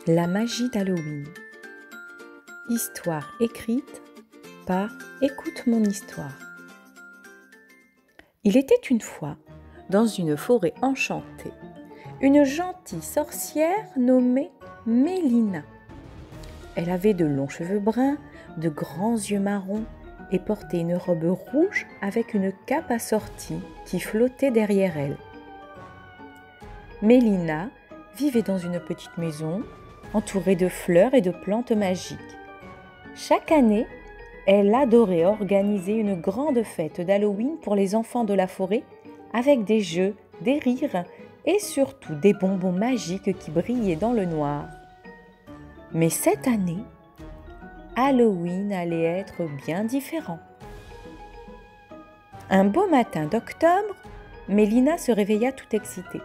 La magie d'Halloween. Histoire écrite par Écoute mon histoire. Il était une fois, dans une forêt enchantée, une gentille sorcière nommée Mélina. Elle avait de longs cheveux bruns, de grands yeux marrons et portait une robe rouge avec une cape assortie qui flottait derrière elle. Mélina vivait dans une petite maison entourée de fleurs et de plantes magiques. Chaque année, elle adorait organiser une grande fête d'Halloween pour les enfants de la forêt avec des jeux, des rires et surtout des bonbons magiques qui brillaient dans le noir. Mais cette année, Halloween allait être bien différent. Un beau matin d'octobre, Mélina se réveilla tout excitée.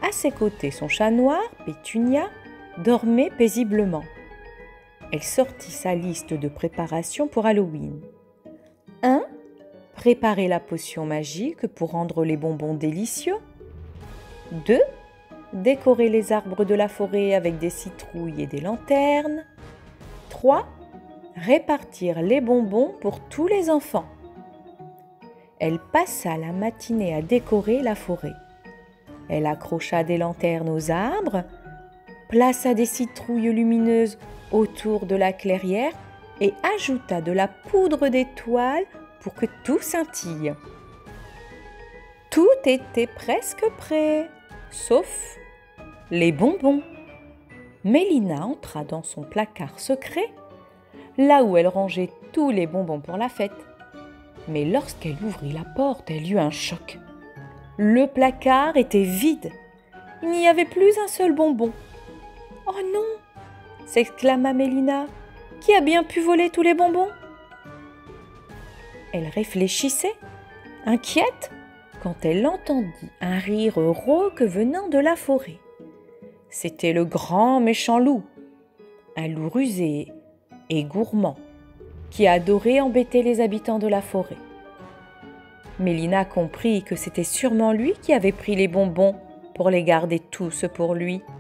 À ses côtés, son chat noir, Pétunia, dormait paisiblement. Elle sortit sa liste de préparation pour Halloween. 1. Préparer la potion magique pour rendre les bonbons délicieux. 2. Décorer les arbres de la forêt avec des citrouilles et des lanternes. 3. Répartir les bonbons pour tous les enfants. Elle passa la matinée à décorer la forêt. Elle accrocha des lanternes aux arbres, plaça des citrouilles lumineuses autour de la clairière et ajouta de la poudre d'étoiles pour que tout scintille. Tout était presque prêt, sauf les bonbons. Mélina entra dans son placard secret, là où elle rangeait tous les bonbons pour la fête. Mais lorsqu'elle ouvrit la porte, elle eut un choc. Le placard était vide. Il n'y avait plus un seul bonbon. « Oh non !» s'exclama Mélina. « Qui a bien pu voler tous les bonbons ?» Elle réfléchissait, inquiète, quand elle entendit un rire rauque venant de la forêt. C'était le grand méchant loup, un loup rusé et gourmand, qui adorait embêter les habitants de la forêt. Mélina comprit que c'était sûrement lui qui avait pris les bonbons pour les garder tous pour lui. «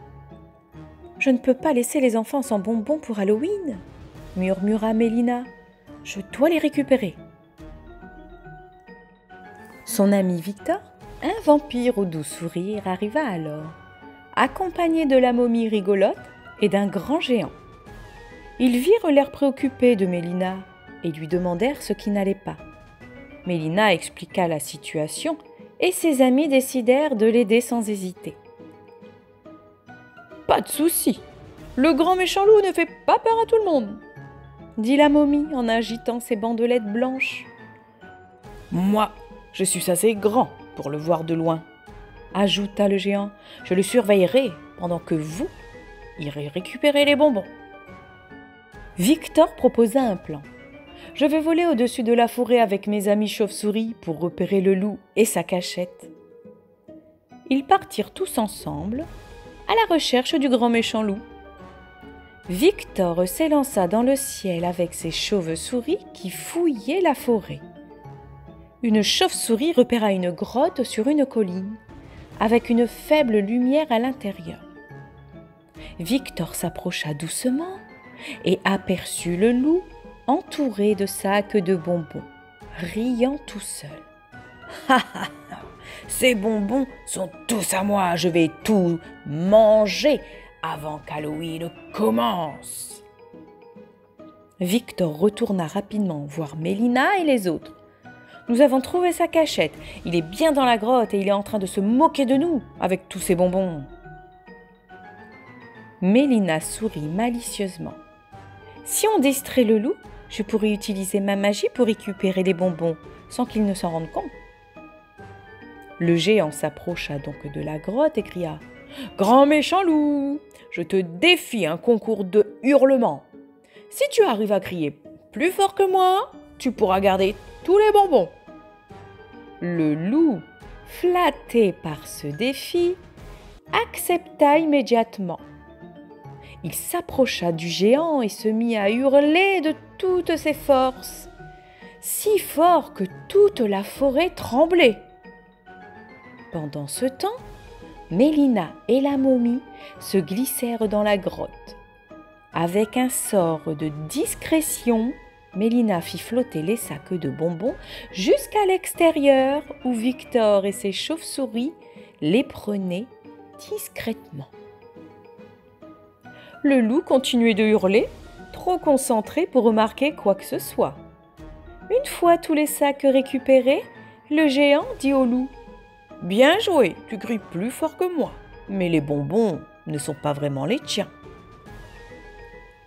Je ne peux pas laisser les enfants sans bonbons pour Halloween, » murmura Mélina. « Je dois les récupérer. » Son ami Victor, un vampire au doux sourire, arriva alors, accompagné de la momie rigolote et d'un grand géant. Ils virent l'air préoccupé de Mélina et lui demandèrent ce qui n'allait pas. Mélina expliqua la situation et ses amis décidèrent de l'aider sans hésiter. « Pas de souci, le grand méchant loup ne fait pas peur à tout le monde, » dit la momie en agitant ses bandelettes blanches. « Moi, je suis assez grand pour le voir de loin, » ajouta le géant. « Je le surveillerai pendant que vous irez récupérer les bonbons. » Victor proposa un plan. « Je vais voler au-dessus de la forêt avec mes amis chauves-souris pour repérer le loup et sa cachette. » Ils partirent tous ensemble à la recherche du grand méchant loup. Victor s'élança dans le ciel avec ses chauves-souris qui fouillaient la forêt. Une chauve-souris repéra une grotte sur une colline, avec une faible lumière à l'intérieur. Victor s'approcha doucement et aperçut le loup entouré de sacs de bonbons, riant tout seul. « Ha ha ha ! Ces bonbons sont tous à moi, je vais tout manger avant qu'Halloween commence. » Victor retourna rapidement voir Mélina et les autres. « Nous avons trouvé sa cachette, il est bien dans la grotte et il est en train de se moquer de nous avec tous ces bonbons. » Mélina sourit malicieusement. « Si on distrait le loup, je pourrais utiliser ma magie pour récupérer les bonbons sans qu'il ne s'en rende compte. » Le géant s'approcha donc de la grotte et cria « Grand méchant loup, je te défie un concours de hurlements. Si tu arrives à crier plus fort que moi, tu pourras garder tous les bonbons. » Le loup, flatté par ce défi, accepta immédiatement. Il s'approcha du géant et se mit à hurler de toutes ses forces, si fort que toute la forêt tremblait. Pendant ce temps, Mélina et la momie se glissèrent dans la grotte. Avec un sort de discrétion, Mélina fit flotter les sacs de bonbons jusqu'à l'extérieur où Victor et ses chauves-souris les prenaient discrètement. Le loup continuait de hurler, trop concentré pour remarquer quoi que ce soit. Une fois tous les sacs récupérés, le géant dit au loup : « Bien joué, tu cries plus fort que moi, mais les bonbons ne sont pas vraiment les tiens. »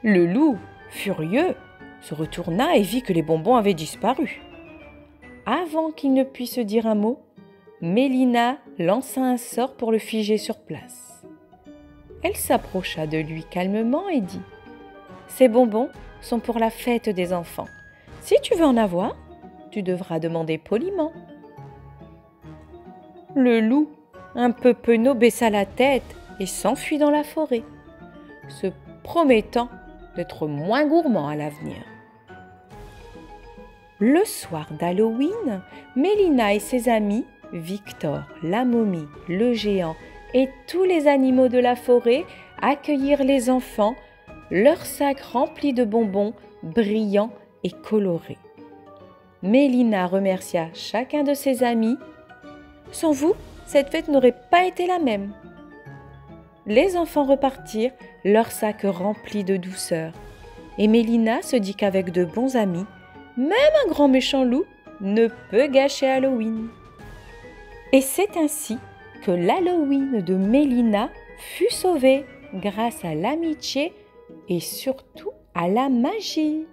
Le loup, furieux, se retourna et vit que les bonbons avaient disparu. Avant qu'il ne puisse dire un mot, Mélina lança un sort pour le figer sur place. Elle s'approcha de lui calmement et dit : « Ces bonbons sont pour la fête des enfants. Si tu veux en avoir, tu devras demander poliment. » Le loup, un peu penaud, baissa la tête et s'enfuit dans la forêt, se promettant d'être moins gourmand à l'avenir. Le soir d'Halloween, Mélina et ses amis, Victor, la momie, le géant et tous les animaux de la forêt accueillirent les enfants, leurs sacs remplis de bonbons brillants et colorés. Mélina remercia chacun de ses amis. « Sans vous, cette fête n'aurait pas été la même. » Les enfants repartirent, leurs sacs remplis de douceur. Et Mélina se dit qu'avec de bons amis, même un grand méchant loup ne peut gâcher Halloween. Et c'est ainsi que l'Halloween de Mélina fut sauvé grâce à l'amitié et surtout à la magie.